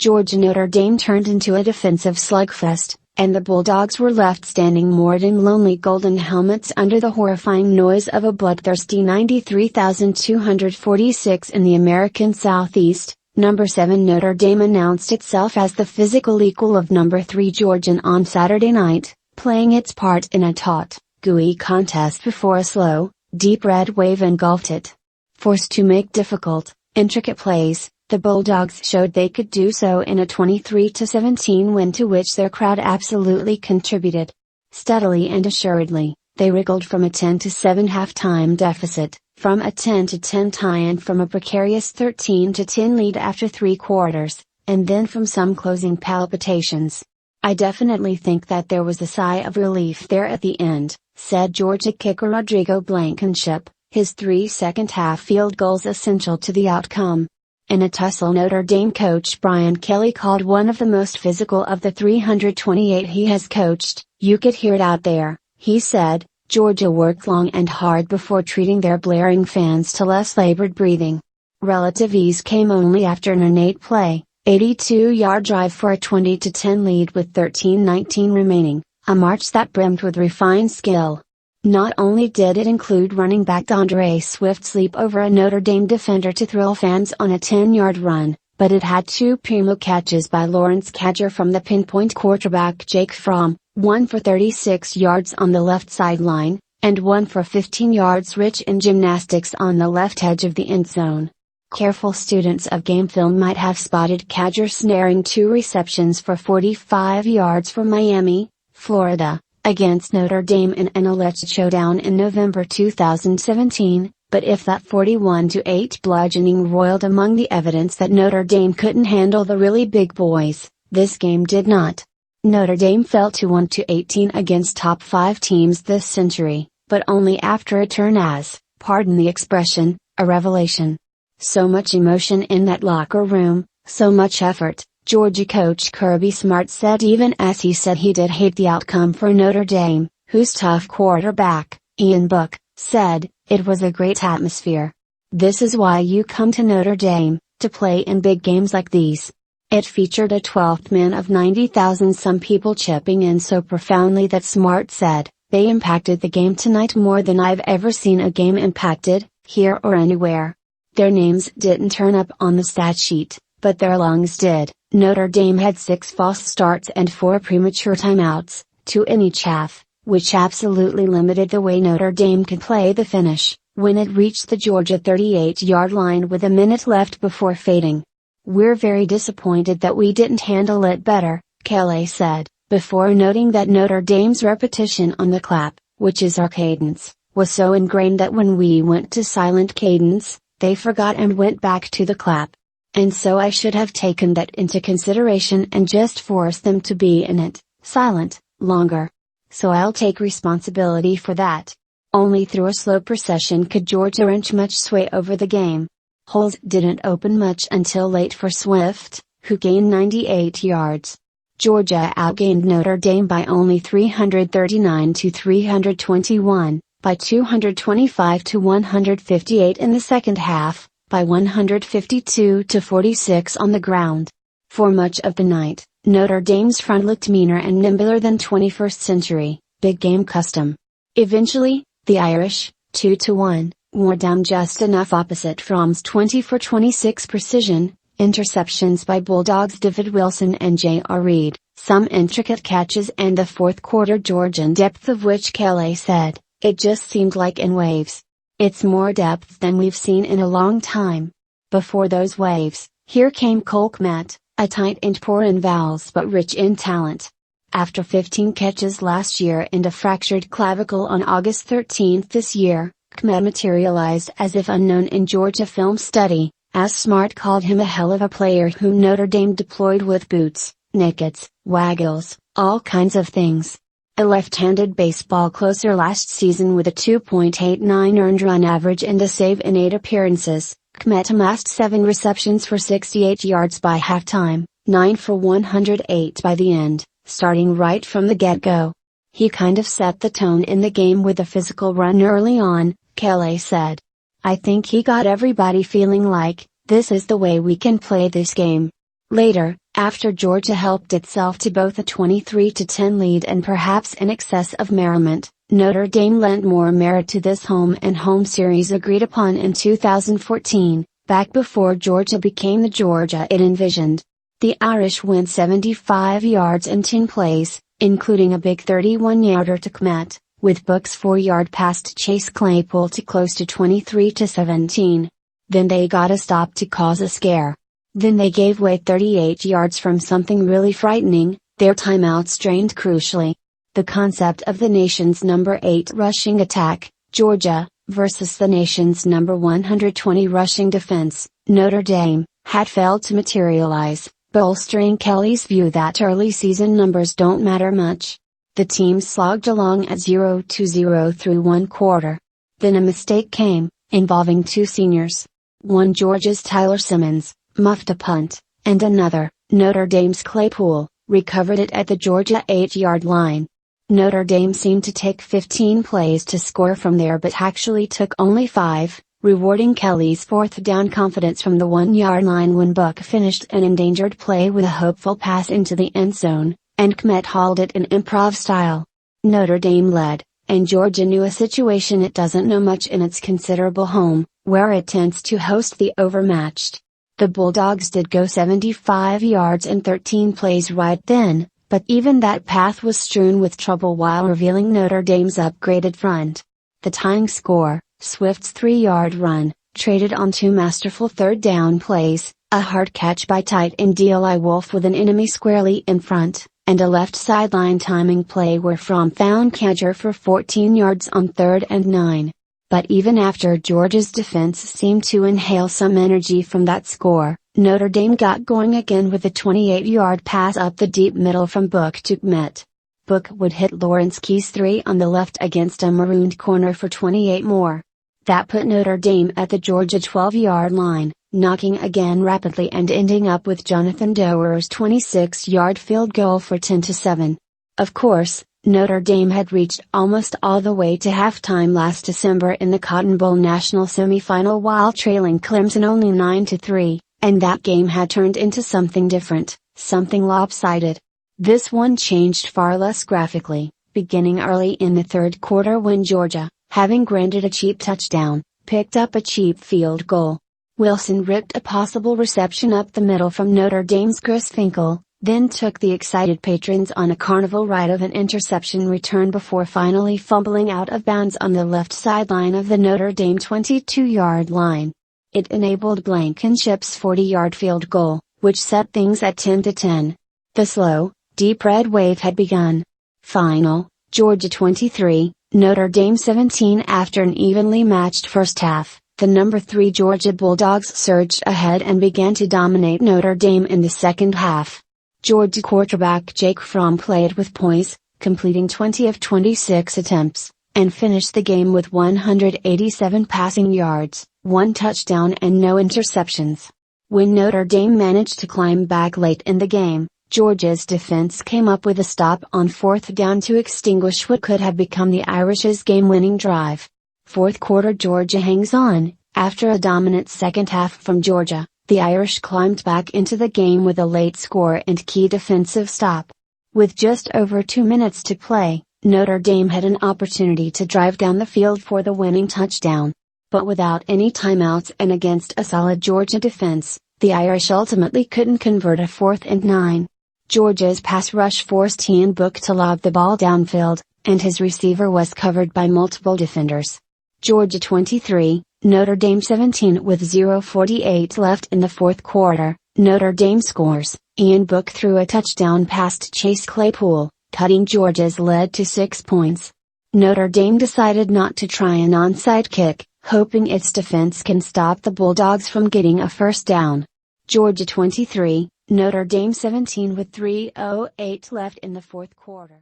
Georgia-Notre Dame turned into a defensive slugfest, and the Bulldogs were left standing moored in lonely golden helmets under the horrifying noise of a bloodthirsty 93,246 in the American Southeast. Number 7 Notre Dame announced itself as the physical equal of number 3 Georgia on Saturday night, playing its part in a taut, gooey contest before a slow, deep red wave engulfed it. Forced to make difficult, intricate plays, the Bulldogs showed they could do so in a 23-17 win to which their crowd absolutely contributed. Steadily and assuredly, they wriggled from a 10-7 halftime deficit, from a 10-10 tie and from a precarious 13-10 lead after 3 quarters, and then from some closing palpitations. "I definitely think that there was a sigh of relief there at the end," said Georgia kicker Rodrigo Blankenship, his 3 second-half field goals essential to the outcome. In a tussle Notre Dame coach Brian Kelly called one of the most physical of the 328 he has coached. "You could hear it out there," he said. "Georgia worked long and hard before treating their blaring fans to less labored breathing. Relative ease came only after an ornate play, 82-yard drive for a 20-10 lead with 13:19 remaining, a march that brimmed with refined skill. Not only did it include running back DeAndre Swift's leap over a Notre Dame defender to thrill fans on a 10-yard run, but it had 2 primo catches by Lawrence Cadger from the pinpoint quarterback Jake Fromm, one for 36 yards on the left sideline, and one for 15 yards rich in gymnastics on the left edge of the end zone. Careful students of game film might have spotted Cadger snaring 2 receptions for 45 yards for Miami, Florida, against Notre Dame in an alleged showdown in November 2017, but if that 41-8 bludgeoning roiled among the evidence that Notre Dame couldn't handle the really big boys, this game did not. Notre Dame fell to 1-18 against top 5 teams this century, but only after a turn as, pardon the expression, a revelation. So much emotion in that locker room, so much effort, Georgia coach Kirby Smart said, even as he said he did hate the outcome for Notre Dame, whose tough quarterback, Ian Book, said, "It was a great atmosphere. This is why you come to Notre Dame, to play in big games like these." It featured a 12th man of 90,000, some people chipping in so profoundly that Smart said, "They impacted the game tonight more than I've ever seen a game impacted, here or anywhere." Their names didn't turn up on the stat sheet, but their lungs did. Notre Dame had 6 false starts and 4 premature timeouts, 2 in each half, which absolutely limited the way Notre Dame could play the finish, when it reached the Georgia 38-yard line with a minute left before fading. "We're very disappointed that we didn't handle it better," Kelly said, before noting that Notre Dame's repetition on the clap, which is our cadence, was so ingrained that when we went to silent cadence, they forgot and went back to the clap. "And so I should have taken that into consideration and just forced them to be in it, silent, longer. So I'll take responsibility for that." Only through a slow procession could Georgia wrench much sway over the game. Holes didn't open much until late for Swift, who gained 98 yards. Georgia outgained Notre Dame by only 339-321, by 225-158 in the second half, by 152-46 on the ground. For much of the night, Notre Dame's front looked meaner and nimbler than 21st century, big game custom. Eventually, the Irish, 2-1, wore down just enough opposite Fromm's 20-for-26 precision, interceptions by Bulldogs David Wilson and J.R. Reed, some intricate catches and the fourth quarter Georgian depth of which Kelly said, "It just seemed like in waves. It's more depth than we've seen in a long time." Before those waves, here came Cole Kmet, a tight end poor in vowels but rich in talent. After 15 catches last year and a fractured clavicle on August 13 this year, Kmet materialized as if unknown in Georgia film study, as Smart called him a hell of a player whom Notre Dame deployed with boots, nakeds, waggles, all kinds of things. A left-handed baseball closer last season with a 2.89 earned run average and a save in 8 appearances, Kmet amassed 7 receptions for 68 yards by halftime, 9 for 108 by the end, starting right from the get-go. "He kind of set the tone in the game with a physical run early on," Kelly said. "I think he got everybody feeling like, this is the way we can play this game." Later, After Georgia helped itself to both a 23-10 lead and perhaps in excess of merriment, Notre Dame lent more merit to this home-and-home series agreed upon in 2014, back before Georgia became the Georgia it envisioned. The Irish went 75 yards in 10 plays, including a big 31-yarder to Kmet, with Book's 4-yard pass to Chase Claypool to close to 23-17. Then they got a stop to cause a scare. Then they gave away 38 yards from something really frightening, their timeouts drained crucially. The concept of the nation's number 8 rushing attack, Georgia, versus the nation's number 120 rushing defense, Notre Dame, had failed to materialize, bolstering Kelly's view that early season numbers don't matter much. The team slogged along at 0-0 through one quarter. Then a mistake came, involving two seniors. One Georgia's Tyler Simmons muffed a punt, and another, Notre Dame's Claypool, recovered it at the Georgia 8-yard line. Notre Dame seemed to take 15 plays to score from there but actually took only 5, rewarding Kelly's fourth down confidence from the 1-yard line when Book finished an endangered play with a hopeful pass into the end zone, and Kmet hauled it in improv style. Notre Dame led, and Georgia knew a situation it doesn't know much in its considerable home, where it tends to host the overmatched. The Bulldogs did go 75 yards in 13 plays right then, but even that path was strewn with trouble while revealing Notre Dame's upgraded front. The tying score, Swift's 3-yard run, traded on two masterful third down plays, a hard catch by tight end Eli Wolf with an enemy squarely in front, and a left sideline timing play where Fromm found Cadger for 14 yards on 3rd and 9. But even after Georgia's defense seemed to inhale some energy from that score, Notre Dame got going again with a 28-yard pass up the deep middle from Book to Kmet. Book would hit Lawrence Keyes 3 on the left against a marooned corner for 28 more. That put Notre Dame at the Georgia 12-yard line, knocking again rapidly and ending up with Jonathan Doerer's 26-yard field goal for 10-7. Of course, Notre Dame had reached almost all the way to halftime last December in the Cotton Bowl National Semifinal while trailing Clemson only 9-3, and that game had turned into something different, something lopsided. This one changed far less graphically, beginning early in the third quarter when Georgia, having granted a cheap touchdown, picked up a cheap field goal. Wilson ripped a possible reception up the middle from Notre Dame's Chris Finkel, then took the excited patrons on a carnival ride of an interception return before finally fumbling out of bounds on the left sideline of the Notre Dame 22-yard line. It enabled Blankenship's 40-yard field goal, which set things at 10-10. The slow, deep red wave had begun. Final, Georgia 23, Notre Dame 17. After an evenly matched first half, the number 3 Georgia Bulldogs surged ahead and began to dominate Notre Dame in the second half. Georgia quarterback Jake Fromm played with poise, completing 20 of 26 attempts, and finished the game with 187 passing yards, 1 touchdown and no interceptions. When Notre Dame managed to climb back late in the game, Georgia's defense came up with a stop on 4th down to extinguish what could have become the Irish's game-winning drive. Fourth quarter Georgia hangs on. After a dominant second half from Georgia, the Irish climbed back into the game with a late score and key defensive stop. With just over 2 minutes to play, Notre Dame had an opportunity to drive down the field for the winning touchdown. But without any timeouts and against a solid Georgia defense, the Irish ultimately couldn't convert a 4th and 9. Georgia's pass rush forced Ian Book to lob the ball downfield, and his receiver was covered by multiple defenders. Georgia 23, Notre Dame 17. With 0:48 left in the fourth quarter, Notre Dame scores. Ian Book threw a touchdown pass to Chase Claypool, cutting Georgia's lead to 6 points. Notre Dame decided not to try an onside kick, hoping its defense can stop the Bulldogs from getting a first down. Georgia 23, Notre Dame 17. With 3:08 left in the fourth quarter.